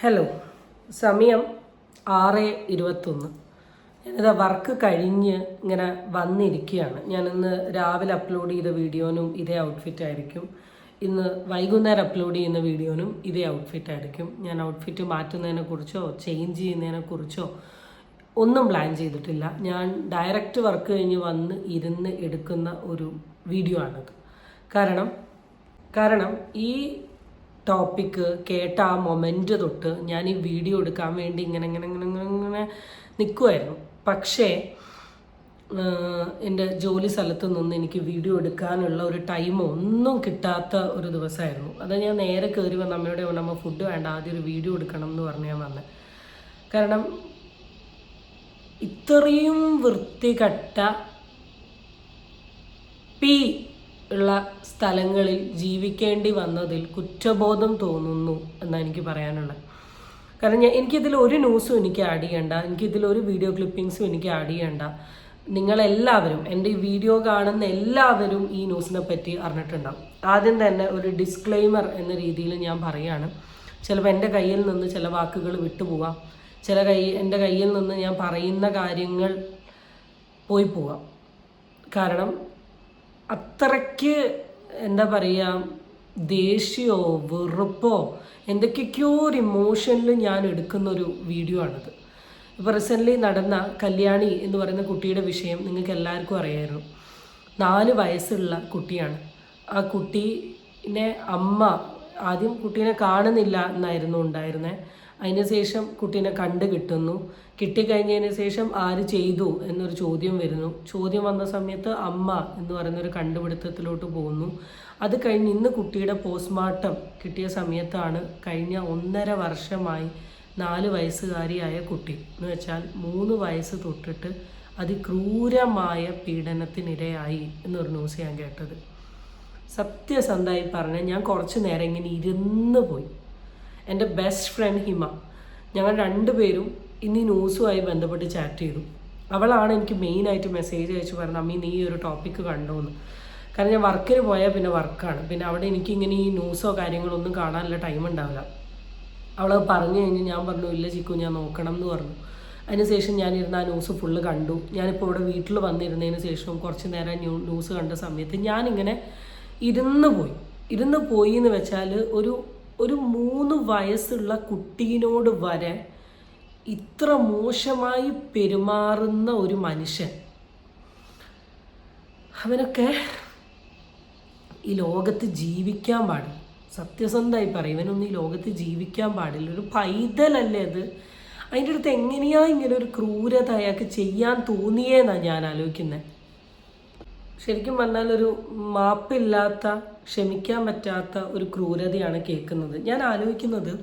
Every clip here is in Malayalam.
ഹലോ, സമയം 6:21. ഞാനിതാ വർക്ക് കഴിഞ്ഞ് ഇങ്ങനെ വന്നിരിക്കുകയാണ്. ഞാനിന്ന് രാവിലെ അപ്ലോഡ് ചെയ്ത വീഡിയോനും ഇതേ ഔട്ട്ഫിറ്റ് ആയിരിക്കും. ഇന്ന് വൈകുന്നേരം അപ്ലോഡ് ചെയ്യുന്ന വീഡിയോനും ഇതേ ഔട്ട്ഫിറ്റ് ആയിരിക്കും. ഞാൻ ഔട്ട്ഫിറ്റ് മാറ്റുന്നതിനെക്കുറിച്ചോ ചേഞ്ച് ചെയ്യുന്നതിനെക്കുറിച്ചോ ഒന്നും പ്ലാൻ ചെയ്തിട്ടില്ല. ഞാൻ ഡയറക്റ്റ് വർക്ക് കഴിഞ്ഞ് വന്ന് ഇരുന്ന് എടുക്കുന്ന ഒരു വീഡിയോ ആണിത്. കാരണം ഈ ടോപ്പിക്ക് കേട്ട ആ മൊമെൻ്റ് തൊട്ട് ഞാൻ ഈ വീഡിയോ എടുക്കാൻ വേണ്ടി ഇങ്ങനെ നിൽക്കുമായിരുന്നു. പക്ഷേ എൻ്റെ ജോലി സ്ഥലത്ത് നിന്ന് എനിക്ക് വീഡിയോ എടുക്കാനുള്ള ഒരു ടൈം ഒന്നും കിട്ടാത്ത ഒരു ദിവസമായിരുന്നു. അത് ഞാൻ നേരെ കയറി വന്ന് അമ്മയോടെ നമ്മൾ ഫുഡ് വേണ്ട, ആദ്യം ഒരു വീഡിയോ എടുക്കണം എന്ന് പറഞ്ഞ് ഞാൻ വന്നത്. കാരണം ഇത്രയും വൃത്തികെട്ട ഉള്ള സ്ഥലങ്ങളിൽ ജീവിക്കേണ്ടി വന്നതിൽ കുറ്റബോധം തോന്നുന്നു എന്നാണ് എനിക്ക് പറയാനുള്ളത്. കാരണം എനിക്കിതിൽ ഒരു ന്യൂസും എനിക്ക് ആഡ് ചെയ്യണ്ട, എനിക്കിതിലൊരു വീഡിയോ ക്ലിപ്പിങ്സും എനിക്ക് ആഡ് ചെയ്യണ്ട. നിങ്ങളെല്ലാവരും, എൻ്റെ ഈ വീഡിയോ കാണുന്ന എല്ലാവരും ഈ ന്യൂസിനെ പറ്റി അറിഞ്ഞിട്ടുണ്ടാവും. ആദ്യം തന്നെ ഒരു ഡിസ്ക്ലെയിമർ എന്ന രീതിയിൽ ഞാൻ പറയുകയാണ്. ചിലപ്പോൾ എൻ്റെ കയ്യിൽ നിന്ന് ചില വാക്കുകൾ വിട്ടുപോകാം, എൻ്റെ കയ്യിൽ നിന്ന് ഞാൻ പറയുന്ന കാര്യങ്ങൾ പോവാം. കാരണം അത്രയ്ക്ക് എന്താ പറയുക, ദേഷ്യമോ വെറുപ്പോ എന്തൊക്കെയൊക്കെയോ ഒരു ഇമോഷനിൽ ഞാൻ എടുക്കുന്നൊരു വീഡിയോ ആണിത്. ഇപ്പോൾ റീസെൻ്റ്ലി നടന്ന കല്യാണി എന്ന് പറയുന്ന കുട്ടിയുടെ വിഷയം നിങ്ങൾക്ക് എല്ലാവർക്കും അറിയായിരുന്നു. 4 വയസ്സുള്ള കുട്ടിയാണ്. ആ കുട്ടീനെ അമ്മ ആദ്യം കുട്ടീനെ കാണുന്നില്ല എന്നായിരുന്നു ഉണ്ടായിരുന്നത്. അതിന് ശേഷം കുട്ടീനെ കിട്ടുന്നു. കിട്ടിക്കഴിഞ്ഞതിന് ശേഷം ആര് ചെയ്തു എന്നൊരു ചോദ്യം വരുന്നു. ചോദ്യം വന്ന സമയത്ത് അമ്മ എന്ന് പറയുന്നൊരു കണ്ടുപിടുത്തത്തിലോട്ട് പോകുന്നു. അത് കഴിഞ്ഞ് ഇന്ന് കുട്ടിയുടെ പോസ്റ്റ്മോർട്ടം കിട്ടിയ സമയത്താണ് കഴിഞ്ഞ 1.5 വർഷമായി 4 വയസ്സുകാരിയായ കുട്ടി എന്ന് വെച്ചാൽ 3 വയസ്സ് തൊട്ടിട്ട് അതിക്രൂരമായ പീഡനത്തിനിരയായി എന്നൊരു ന്യൂസ് ഞാൻ കേട്ടത്. സത്യസന്ധമായി പറഞ്ഞാൽ ഞാൻ കുറച്ച് നേരം ഇങ്ങനെ ഇരുന്ന് പോയി. എൻ്റെ ബെസ്റ്റ് ഫ്രണ്ട് ഹിമ, ഞങ്ങൾ 2 പേരും ഇന്ന് ഈ ന്യൂസുമായി ബന്ധപ്പെട്ട് ചാറ്റ് ചെയ്തു. അവളാണ് എനിക്ക് മെയിനായിട്ട് മെസ്സേജ് അയച്ച് പറഞ്ഞത്, അമ്മീ നീ ഒരു ടോപ്പിക്ക് കണ്ടോന്ന്. കാരണം ഞാൻ വർക്കിന് പോയാൽ പിന്നെ വർക്കാണ്, പിന്നെ അവിടെ എനിക്കിങ്ങനെ ഈ ന്യൂസോ കാര്യങ്ങളോ ഒന്നും കാണാനുള്ള ടൈം ഉണ്ടാവില്ല. അവൾ പറഞ്ഞു കഴിഞ്ഞ് ഞാൻ പറഞ്ഞു ഇല്ല ചിക്കു ഞാൻ നോക്കണം എന്ന് പറഞ്ഞു. അതിനുശേഷം ഞാനിരുന്ന് ആ ന്യൂസ് ഫുള്ള് കണ്ടു. ഞാനിപ്പോൾ ഇവിടെ വീട്ടിൽ വന്നിരുന്നതിന് ശേഷം കുറച്ച് നേരം ന്യൂസ് കണ്ട സമയത്ത് ഞാനിങ്ങനെ ഇരുന്ന് പോയി എന്ന് വെച്ചാൽ ഒരു 3 വയസ്സുള്ള കുട്ടീനോട് വരെ ഇത്ര മോശമായി പെരുമാറുന്ന ഒരു മനുഷ്യൻ, അവനൊക്കെ ഈ ലോകത്ത് ജീവിക്കാൻ പാടില്ല. സത്യസന്ധമായി പറയും, ഇവനൊന്നും ഈ ലോകത്ത് ജീവിക്കാൻ പാടില്ല. ഒരു പൈതലല്ലേ അത്? അതിൻ്റെ അടുത്ത് എങ്ങനെയാ ഇങ്ങനെ ഒരു ക്രൂരത അയാൾക്ക് ചെയ്യാൻ തോന്നിയെന്നാണ് ഞാൻ ആലോചിക്കുന്നത്. ശരിക്കും പറഞ്ഞാൽ ഒരു മാപ്പില്ലാത്ത, ക്ഷമിക്കാൻ പറ്റാത്ത ഒരു ക്രൂരതയാണ് കേൾക്കുന്നത്. ഞാൻ ആലോചിക്കുന്നത്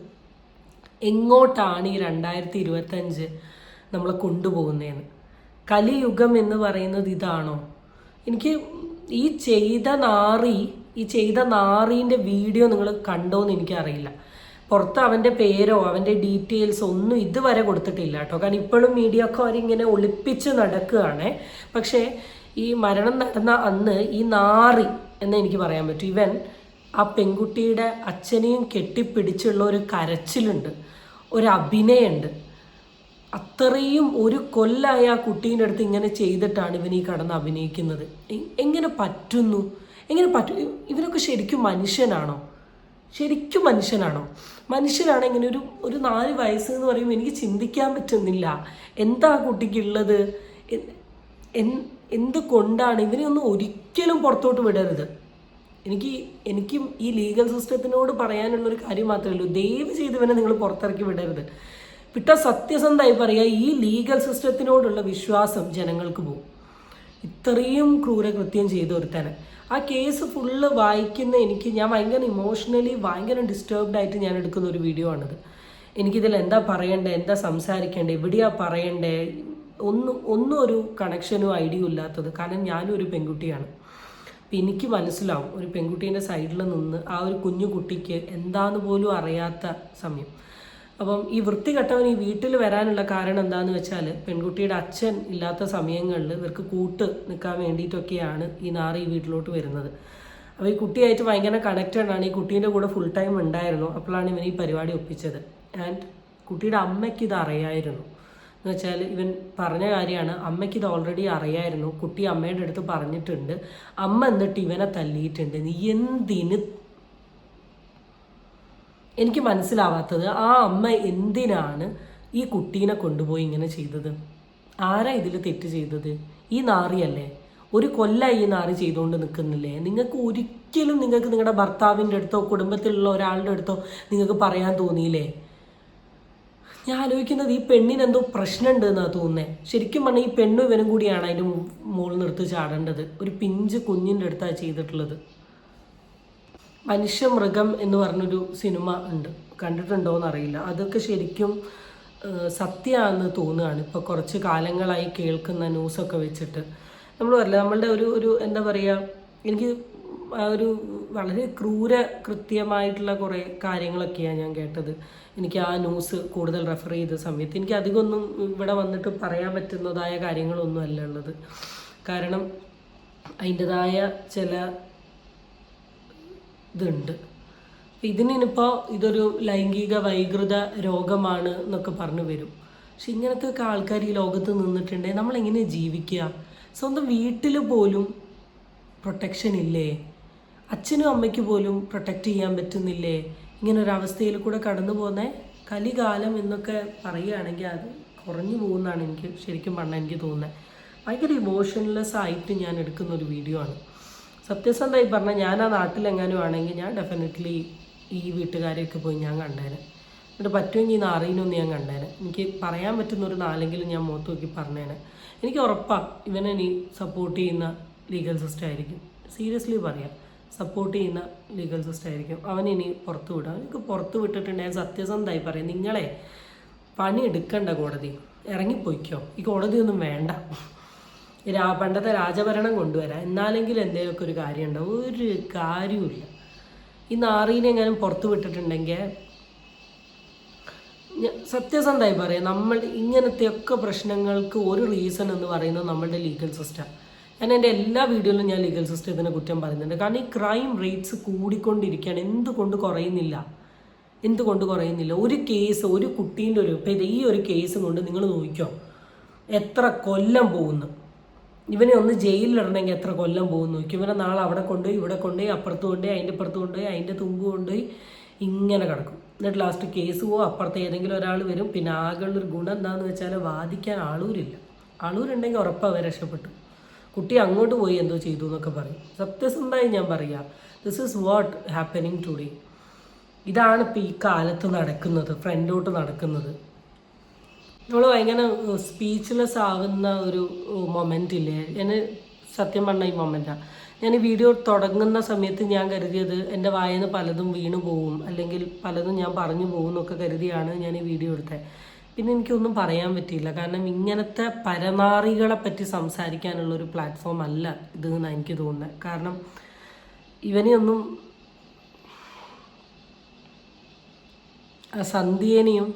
എങ്ങോട്ടാണ് ഈ 2025 നമ്മളെ കൊണ്ടുപോകുന്നതെന്ന്. കലിയുഗം എന്ന് പറയുന്നത് ഇതാണോ? എനിക്ക് ഈ ചെയ്ത നാറീൻ്റെ വീഡിയോ നിങ്ങൾ കണ്ടോന്ന് എനിക്കറിയില്ല. പുറത്ത് അവൻ്റെ പേരോ അവൻ്റെ ഡീറ്റെയിൽസോ ഒന്നും ഇതുവരെ കൊടുത്തിട്ടില്ല കേട്ടോ. കാരണം ഇപ്പോഴും മീഡിയക്കാരിങ്ങനെ ഒളിപ്പിച്ച് നടക്കുകയാണ്. പക്ഷേ ഈ മരണം നടന്ന അന്ന് ഈ നാറി എന്ന് എനിക്ക് പറയാൻ പറ്റും. ഇവൻ ആ പെൺകുട്ടിയുടെ അച്ഛനെയും കെട്ടിപ്പിടിച്ചുള്ള ഒരു കരച്ചിലുണ്ട്, ഒരു അഭിനയമുണ്ട്. അത്രയും ഒരു കൊല്ലായി ആ കുട്ടീൻ്റെ അടുത്ത് ഇങ്ങനെ ചെയ്തിട്ടാണ് ഇവൻ ഈ കടന്ന് അഭിനയിക്കുന്നത്. എങ്ങനെ പറ്റുന്നു? ഇവനൊക്കെ ശരിക്കും മനുഷ്യനാണോ? മനുഷ്യനാണ് ഇങ്ങനെ ഒരു 4 വയസ്സ് എന്ന് പറയുമ്പോൾ എനിക്ക് ചിന്തിക്കാൻ പറ്റുന്നില്ല. എന്താ കുട്ടിക്കുള്ളത്? എന്തുകൊണ്ടാണ് ഇവനെ ഒന്നും ഒരിക്കലും പുറത്തോട്ട് വിടരുത്. എനിക്കും ഈ ലീഗൽ സിസ്റ്റത്തിനോട് പറയാനുള്ളൊരു കാര്യം മാത്രമേ ഉള്ളൂ, ദയവ് ചെയ്ത് ഇവനെ നിങ്ങൾ പുറത്തിറക്കി വിടരുത്. സത്യസന്ധമായി പറയുക, ഈ ലീഗൽ സിസ്റ്റത്തിനോടുള്ള വിശ്വാസം ജനങ്ങൾക്ക് പോകും. ഇത്രയും ക്രൂരകൃത്യം ചെയ്ത ഒരുത്തനെ ആ കേസ് ഫുള്ള് വായിക്കുന്ന ഞാൻ ഭയങ്കര ഇമോഷണലി ഭയങ്കര ഡിസ്റ്റർബ്ഡ് ആയിട്ട് ഞാൻ എടുക്കുന്ന ഒരു വീഡിയോ ആണിത്. എനിക്കിതിൽ എന്താ പറയണ്ടേ, എന്താ സംസാരിക്കേണ്ടേ, എവിടെയാ പറയണ്ടേ, ഒന്നും ഒരു കണക്ഷനും ഐഡിയയും ഇല്ലാത്തത്. കാരണം ഞാനും ഒരു പെൺകുട്ടിയാണ്. അപ്പം എനിക്ക് മനസ്സിലാവും ഒരു പെൺകുട്ടീൻ്റെ സൈഡിൽ നിന്ന് ആ ഒരു കുഞ്ഞു കുട്ടിക്ക് എന്താന്ന് പോലും അറിയാത്ത സമയം. അപ്പം ഈ വൃത്തികെട്ടവൻ ഈ വീട്ടിൽ വരാനുള്ള കാരണം എന്താണെന്ന് വെച്ചാൽ പെൺകുട്ടിയുടെ അച്ഛൻ ഇല്ലാത്ത സമയങ്ങളിൽ ഇവർക്ക് കൂട്ട് നിൽക്കാൻ വേണ്ടിയിട്ടൊക്കെയാണ് ഈ നാറി വീട്ടിലോട്ട് വരുന്നത്. അപ്പോൾ ഈ കുട്ടിയായിട്ട് ഭയങ്കര കണക്റ്റഡ് ആണ്. ഈ കുട്ടീൻ്റെ കൂടെ ഫുൾ ടൈം ഉണ്ടായിരുന്നു. അപ്പോഴാണ് ഇവൻ ഈ പരിപാടി ഒപ്പിച്ചത്. ആൻഡ് കുട്ടിയുടെ അമ്മയ്ക്ക് ഇത് അറിയായിരുന്നു. എന്ന് വെച്ചാൽ ഇവൻ പറഞ്ഞ കാര്യമാണ്, അമ്മയ്ക്ക് ഇത് ഓൾറെഡി അറിയായിരുന്നു. കുട്ടി അമ്മയുടെ അടുത്ത് പറഞ്ഞിട്ടുണ്ട്, അമ്മ എന്നിട്ട് ഇവനെ തല്ലിയിട്ടുണ്ട്. നീ എന്തിന്, എനിക്ക് മനസ്സിലാവാത്തത് ആ അമ്മ എന്തിനാണ് ഈ കുട്ടീനെ കൊണ്ടുപോയി ഇങ്ങനെ ചെയ്തത്? ആരാ ഇതിൽ തെറ്റ് ചെയ്തത്? ഈ നാറിയല്ലേ? ഒരു കൊല്ലം ഈ നാറി ചെയ്തുകൊണ്ട് നിൽക്കുന്നില്ലേ? നിങ്ങൾക്ക് ഒരിക്കലും നിങ്ങളുടെ ഭർത്താവിൻ്റെ അടുത്തോ കുടുംബത്തിലുള്ള ഒരാളുടെ അടുത്തോ നിങ്ങൾക്ക് പറയാൻ തോന്നിയില്ലേ? ഞാൻ ആലോചിക്കുന്നത് ഈ പെണ്ണിന് എന്തോ പ്രശ്നമുണ്ട് എന്നാണ് തോന്നുന്നത്. ശരിക്കും പറഞ്ഞാൽ ഈ പെണ്ണും ഇവനും കൂടിയാണ് അതിൻ്റെ മുകളിൽ നിർത്തി ചാടേണ്ടത്. ഒരു പിഞ്ച് കുഞ്ഞിൻ്റെ അടുത്താണ് ചെയ്തിട്ടുള്ളത്. മനുഷ്യ മൃഗം എന്ന് പറഞ്ഞൊരു സിനിമ ഉണ്ട്, കണ്ടിട്ടുണ്ടോയെന്ന് അറിയില്ല. അതൊക്കെ ശരിക്കും സത്യമാണെന്ന് തോന്നുകയാണ് ഇപ്പോൾ കുറച്ച് കാലങ്ങളായി കേൾക്കുന്ന ന്യൂസൊക്കെ വെച്ചിട്ട്. നമ്മൾ പറയില്ല, നമ്മളുടെ ഒരു എന്താ പറയുക, എനിക്ക് ഒരു വളരെ കൃത്യമായിട്ടുള്ള കുറേ കാര്യങ്ങളൊക്കെയാണ് ഞാൻ കേട്ടത്. എനിക്ക് ആ ന്യൂസ് കൂടുതൽ റെഫർ ചെയ്ത സമയത്ത് എനിക്ക് അധികമൊന്നും ഇവിടെ വന്നിട്ട് പറയാൻ പറ്റുന്നതായ കാര്യങ്ങളൊന്നും അല്ല ഉള്ളത്. കാരണം അതിൻ്റെതായ ചില ഇതുണ്ട്. ഇതിനിപ്പോൾ ഇതൊരു ലൈംഗിക വൈകൃത രോഗമാണ് എന്നൊക്കെ പറഞ്ഞു വരും. പക്ഷെ ഇങ്ങനത്തെ ഒക്കെ ആൾക്കാർ ഈ ലോകത്ത് നിന്നിട്ടുണ്ടെങ്കിൽ നമ്മളെങ്ങനെ ജീവിക്കുക? സ്വന്തം വീട്ടിൽ പോലും പ്രൊട്ടക്ഷൻ ഇല്ലേ? അച്ഛനും അമ്മയ്ക്ക് പോലും പ്രൊട്ടക്റ്റ് ചെയ്യാൻ പറ്റുന്നില്ലേ? ഇങ്ങനൊരവസ്ഥയിൽ കൂടെ കടന്നു പോകുന്ന കലികാലം എന്നൊക്കെ പറയുകയാണെങ്കിൽ അത് കുറഞ്ഞു പോകുന്നതാണ് എനിക്ക് ശരിക്കും പറഞ്ഞാൽ എനിക്ക് തോന്നുന്നത്. ഭയങ്കര ഇമോഷൻലെസ് ആയിട്ട് ഞാൻ എടുക്കുന്ന ഒരു വീഡിയോ ആണ്. സത്യസന്ധമായി പറഞ്ഞാൽ ഞാൻ ആ നാട്ടിലെങ്ങാനും ആണെങ്കിൽ ഞാൻ ഡെഫിനറ്റ്ലി ഈ വീട്ടുകാരെയൊക്കെ പോയി ഞാൻ കണ്ടേനെ. എന്നിട്ട് പറ്റുമെങ്കിൽ ഈ നാറീനൊന്നും ഞാൻ കണ്ടേനെ. എനിക്ക് പറയാൻ പറ്റുന്ന ഒരു നാലെങ്കിലും ഞാൻ മുഖത്ത് നോക്കി പറഞ്ഞേനെ. എനിക്ക് ഉറപ്പാണ് ഇവനെ നീ സപ്പോർട്ട് ചെയ്യുന്ന ലീഗൽ സിസ്റ്റം ആയിരിക്കും. സീരിയസ്ലി പറയാം, സപ്പോർട്ട് ചെയ്യുന്ന ലീഗൽ സിസ്റ്റം ആയിരിക്കും. അവനിനി പുറത്ത് വിടാം. എനിക്ക് പുറത്ത് വിട്ടിട്ടുണ്ടെങ്കിൽ സത്യസന്ധമായി പറയാം, നിങ്ങളെ പണി എടുക്കണ്ട, കോടതി ഇറങ്ങിപ്പോയിക്കോ, ഈ കോടതിയൊന്നും വേണ്ട. പണ്ടത്തെ രാജഭരണം കൊണ്ടുവരാം, എന്നാലെങ്കിലും എന്തെങ്കിലുമൊക്കെ ഒരു കാര്യം ഉണ്ടാവും. ഒരു കാര്യമില്ല. ഈ നാറീനെ എങ്ങാനും പുറത്ത് വിട്ടിട്ടുണ്ടെങ്കിൽ സത്യസന്ധമായി പറയാം, നമ്മൾ ഇങ്ങനത്തെയൊക്കെ പ്രശ്നങ്ങൾക്ക് ഒരു റീസൺ എന്ന് പറയുന്നത് നമ്മളുടെ ലീഗൽ സിസ്റ്റം. ഞാൻ എൻ്റെ എല്ലാ വീഡിയോയിലും ഞാൻ ലീഗൽ സിസ്റ്റത്തിനെ കുറ്റം പറയുന്നുണ്ട്. കാരണം ഈ ക്രൈം റേറ്റ്സ് കൂടിക്കൊണ്ടിരിക്കുകയാണ്. എന്തുകൊണ്ട് കുറയുന്നില്ല? ഒരു കേസ്, ഒരു കുട്ടീൻ്റെ ഇപ്പം ഈ ഒരു കേസ് കൊണ്ട് നിങ്ങൾ നോക്കിക്കോ എത്ര കൊല്ലം പോകുന്നു. ഇവനെ ഒന്ന് ജയിലിലിടണമെങ്കിൽ എത്ര കൊല്ലം പോകുന്നു നോക്കി. ഇവനെ നാളെ അവിടെ കൊണ്ടുപോയി, ഇവിടെ കൊണ്ടുപോയി, അപ്പുറത്ത് കൊണ്ടുപോയി, അതിൻ്റെ അപ്പുറത്ത് കൊണ്ടുപോയി, അതിൻ്റെ തുമ്പ് കൊണ്ടുപോയി, ഇങ്ങനെ കിടക്കും. എന്നിട്ട് ലാസ്റ്റ് കേസ് പോവും, അപ്പുറത്ത് ഏതെങ്കിലും ഒരാൾ വരും. പിന്നെ ആകെയുള്ളൊരു ഗുണം എന്താണെന്ന് വെച്ചാൽ വാദിക്കാൻ ആളൂരുണ്ടെങ്കിൽ ഉറപ്പാണ് രക്ഷപ്പെട്ടു. കുട്ടി അങ്ങോട്ട് പോയി എന്തോ ചെയ്തു എന്നൊക്കെ പറയും. സത്യസന്ധമായി ഞാൻ പറയാം, this is what happening today. ഇതാണ് ഇപ്പോൾ ഈ കാലത്ത് നടക്കുന്നത്, ഫ്രണ്ടോട്ട് നടക്കുന്നത്. നമ്മൾ ഭയങ്കര സ്പീച്ച്ലെസ് ആവുന്ന ഒരു മൊമെൻ്റ് ഇല്ലേ? ഞാൻ സത്യം പറഞ്ഞ ഈ മൊമെൻറ്റാണ്. ഞാൻ ഈ വീഡിയോ തുടങ്ങുന്ന സമയത്ത് ഞാൻ കരുതിയത് എൻ്റെ വായന്ന് പലതും വീണു പോവും, അല്ലെങ്കിൽ പലതും ഞാൻ പറഞ്ഞു പോകും എന്നൊക്കെ കരുതിയാണ് ഞാൻ ഈ വീഡിയോ എടുത്തത്. പിന്നെ എനിക്കൊന്നും പറയാൻ പറ്റിയില്ല. കാരണം ഇങ്ങനത്തെ പരനാറികളെ പറ്റി സംസാരിക്കാനുള്ളൊരു പ്ലാറ്റ്ഫോം അല്ല ഇത് എന്നാണ് എനിക്ക് തോന്നുന്നത്. കാരണം ഇവനെയൊന്നും ആ സന്ധ്യേനെയും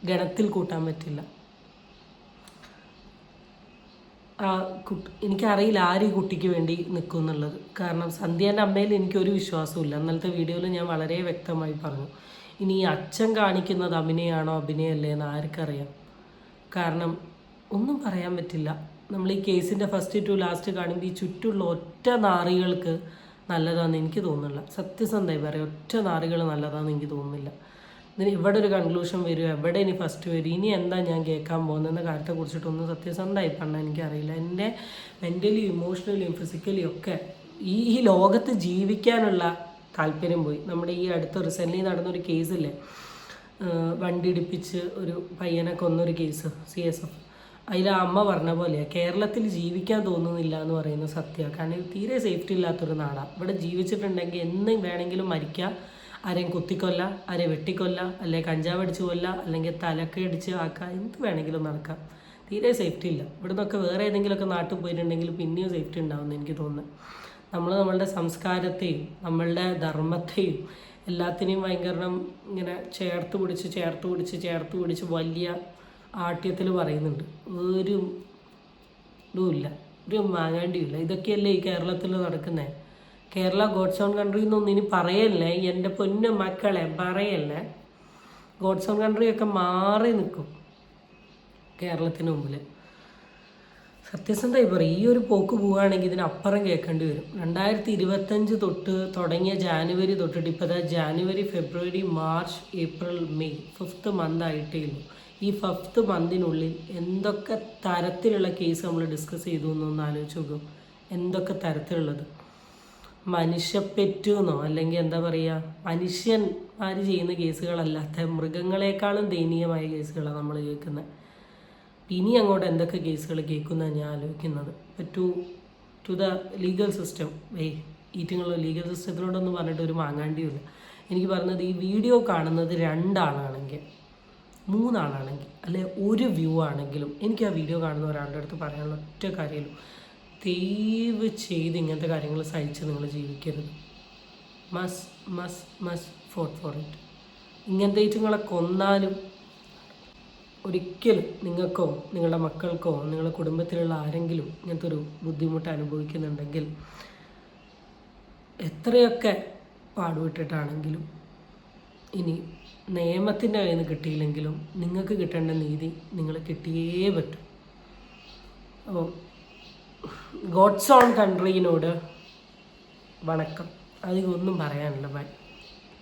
ഗണത്തിൽ കൂട്ടാൻ പറ്റില്ല. ആ എനിക്കറിയില്ല ആര് ഈ കുട്ടിക്ക് വേണ്ടി നിൽക്കും എന്നുള്ളത്. കാരണം സന്ധ്യേൻ്റെ അമ്മയിൽ എനിക്കൊരു വിശ്വാസമില്ല. ഇന്നലത്തെ വീഡിയോയിൽ ഞാൻ വളരെ വ്യക്തമായി പറഞ്ഞു. ഇനി ഈ അച്ഛൻ കാണിക്കുന്നത് അഭിനയമാണോ അഭിനയമല്ലേ എന്ന് ആർക്കറിയാം. കാരണം ഒന്നും പറയാൻ പറ്റില്ല. നമ്മൾ ഈ കേസിൻ്റെ ഫസ്റ്റ് ടു ലാസ്റ്റ് കാണുമ്പോൾ ഈ ചുറ്റുമുള്ള ഒറ്റ നാറികൾക്ക് നല്ലതാണെന്ന് എനിക്ക് തോന്നുന്നില്ല. സത്യസന്ധമായി പറയാം, ഒറ്റ നാറികൾ നല്ലതാണെന്ന് എനിക്ക് തോന്നുന്നില്ല. ഇതിന് ഇവിടെ ഒരു കൺക്ലൂഷൻ വരും, എവിടെ ഇനി ഫസ്റ്റ് വരും, ഇനി എന്താ ഞാൻ കേൾക്കാൻ പോകുന്നതെന്ന കാര്യത്തെക്കുറിച്ചിട്ടൊന്നും സത്യസന്ധമായി പറഞ്ഞാൽ എനിക്കറിയില്ല. എൻ്റെ മെൻ്റലിയും ഇമോഷണലിയും ഫിസിക്കലിയും ഒക്കെ ഈ ലോകത്ത് ജീവിക്കാനുള്ള താല്പര്യം പോയി. നമ്മുടെ ഈ അടുത്ത റീസെൻ്റ്ലി നടന്നൊരു കേസില്ലേ, വണ്ടി ഇടിപ്പിച്ച് ഒരു പയ്യനെ കൊന്നൊരു കേസ്, CSF. അതിൽ അമ്മ പറഞ്ഞ പോലെയാണ്, കേരളത്തിൽ ജീവിക്കാൻ തോന്നുന്നില്ല എന്ന് പറയുന്നത് സത്യമാണ്. കാരണം തീരെ സേഫ്റ്റി ഇല്ലാത്തൊരു നാടാണ്. ഇവിടെ ജീവിച്ചിട്ടുണ്ടെങ്കിൽ എന്ന് വേണമെങ്കിലും മരിക്കുക, ആരെയും കുത്തിക്കൊല്ല, ആരെയും വെട്ടിക്കൊല്ല, അല്ലെങ്കിൽ കഞ്ചാവ് അടിച്ച് കൊല്ല, അല്ലെങ്കിൽ തലക്കെ അടിച്ച് ആക്കുക, എന്ത് വേണമെങ്കിലും നടക്കാം. തീരെ സേഫ്റ്റി ഇല്ല. ഇവിടെ നിന്നൊക്കെ വേറെ ഏതെങ്കിലുമൊക്കെ നാട്ടിൽ പോയിട്ടുണ്ടെങ്കിൽ പിന്നെയും സേഫ്റ്റി ഉണ്ടാവുമെന്ന് എനിക്ക് തോന്നുന്നത്. നമ്മളുടെ സംസ്കാരത്തെയും നമ്മളുടെ ധർമ്മത്തെയും എല്ലാത്തിനെയും ഭയങ്കര ഇങ്ങനെ ചേർത്ത് പിടിച്ച് വലിയ ആട്യത്തിൽ പറയുന്നുണ്ട്. ഒരു ഇതുമില്ല, ഒരു മാങ്ങാണ്ടിയില്ല. ഇതൊക്കെയല്ലേ ഈ കേരളത്തിൽ നടക്കുന്നത്. കേരള ഗോഡ്സ് ഓൺ കൺട്രി എന്നൊന്നും ഇനി പറയല്ലേ, എൻ്റെ പൊന്നു മക്കളെ പറയല്ലേ. ഗോഡ്സ് ഓൺ കൺട്രിയൊക്കെ മാറി നിൽക്കും കേരളത്തിന് മുമ്പിൽ. സത്യസന്ധമായി പറയും, ഈ ഒരു പോക്ക് പോവുകയാണെങ്കിൽ ഇതിനപ്പുറം കേൾക്കേണ്ടി വരും. 2025 തൊട്ട് തുടങ്ങിയ ജാനുവരി തൊട്ടിട്ട് ഇപ്പോൾ ജാനുവരി, ഫെബ്രുവരി, March, April, May 5th month ആയിട്ടേ ഉള്ളൂ. ഈ 5th മന്തിനുള്ളിൽ എന്തൊക്കെ തരത്തിലുള്ള കേസ് നമ്മൾ ഡിസ്കസ് ചെയ്തു എന്നൊന്ന് ആലോചിച്ച് നോക്കും. എന്തൊക്കെ തരത്തിലുള്ളത്, മനുഷ്യപ്പെറ്റെന്നോ അല്ലെങ്കിൽ എന്താ പറയുക, മനുഷ്യന്മാർ ചെയ്യുന്ന കേസുകളല്ലാത്ത മൃഗങ്ങളെക്കാളും ദയനീയമായ കേസുകളാണ് നമ്മൾ കേൾക്കുന്നത്. ഇനി അങ്ങോട്ട് എന്തൊക്കെ കേസുകൾ കേൾക്കുന്നതാണ് ഞാൻ ആലോചിക്കുന്നത്. ടു ദ ലീഗൽ സിസ്റ്റം, ഈറ്റിങ്ങുള്ള ലീഗൽ സിസ്റ്റത്തിനോടൊന്നും പറഞ്ഞിട്ട് ഒരു മാങ്ങാണ്ടിയുമില്ല. എനിക്ക് പറഞ്ഞത്, ഈ വീഡിയോ കാണുന്നത് 2 ആളാണെങ്കിൽ 3 ആളാണെങ്കിൽ അല്ലെ ഒരു വ്യൂ ആണെങ്കിലും എനിക്ക് ആ വീഡിയോ കാണുന്ന ഒരാളുടെ അടുത്ത് പറയാനുള്ള ഒറ്റ കാര്യമല്ലോ, ദയവ് ചെയ്ത് ഇങ്ങനത്തെ കാര്യങ്ങൾ സഹിച്ച് നിങ്ങൾ ജീവിക്കരുത്. മസ് ഫോട്ട് ഫോർ ഇറ്റ്. ഇങ്ങനത്തെ ഈറ്റുങ്ങളെ കൊന്നാലും ഒരിക്കലും നിങ്ങൾക്കോ നിങ്ങളുടെ മക്കൾക്കോ നിങ്ങളുടെ കുടുംബത്തിലുള്ള ആരെങ്കിലും ഇങ്ങനത്തെ ഒരു ബുദ്ധിമുട്ട് അനുഭവിക്കുന്നുണ്ടെങ്കിൽ എത്രയൊക്കെ പാടുവിട്ടിട്ടാണെങ്കിലും ഇനി നിയമത്തിൻ്റെ കയ്യിൽ നിന്ന് കിട്ടിയില്ലെങ്കിലും നിങ്ങൾക്ക് കിട്ടേണ്ട നീതി നിങ്ങൾ കിട്ടിയേ പറ്റും. അപ്പോൾ ഗോഡ്സ് ഓൺ കൺട്രിയിനോട് വണക്കം, അധികം ഒന്നും പറയാനില്ല. ബൈ.